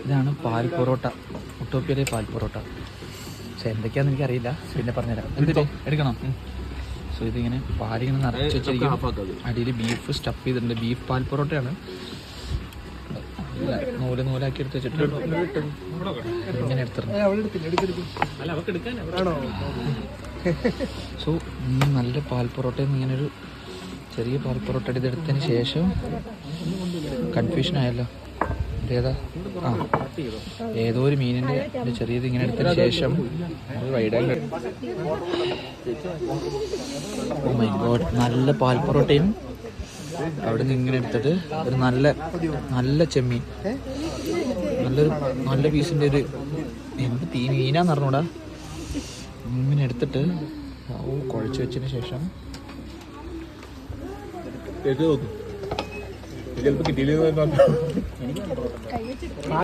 ഇതാണ് പാൽ പൊറോട്ട, ഉട്ടോപ്യയിലെ പാൽ പൊറോട്ട. പക്ഷെ എന്തൊക്കെയാണെന്ന് എനിക്കറിയില്ല, പിന്നെ പറഞ്ഞുതരാം. എന്തിട്ട് എടുക്കണം? സോ ഇതിങ്ങനെ പാലിങ്ങനെ നിറച്ച് വെച്ചിരിക്കും. അടിയിൽ ബീഫ് സ്റ്റഫ് ചെയ്തിട്ടുണ്ട്. ബീഫ് പാൽ പൊറോട്ടയാണ്. നൂലാക്കി എടുത്ത് വെച്ചിട്ട് ഇങ്ങനെ എടുത്തിട്ടുണ്ട്. സോ നല്ല പാൽ പൊറോട്ടയിൽ നിന്ന് ഇങ്ങനെ ഒരു ചെറിയ പാൽ പൊറോട്ട ഇതെടുത്തതിന് ശേഷം കൺഫ്യൂഷൻ ആയല്ലോ, ഏതാ? ഏതോ ഒരു മീനിൻ്റെ ചെറിയത് ഇങ്ങനെ എടുത്തതിന് ശേഷം വൈഡായിട്ട്. ഓ മൈ ഗോഡ്, നല്ല പാൽ പൊറോട്ടയും അവിടെ നിന്ന് ഇങ്ങനെ എടുത്തിട്ട് ഒരു നല്ല ചെമ്മീൻ, നല്ല പീസിൻ്റെ ഒരു എന്ത് മീനാന്ന് പറഞ്ഞൂടാ, ഇങ്ങനെ എടുത്തിട്ട് കുഴച്ച് വെച്ചതിന് ശേഷം ചിലപ്പോൾ കിട്ടിയില്ല.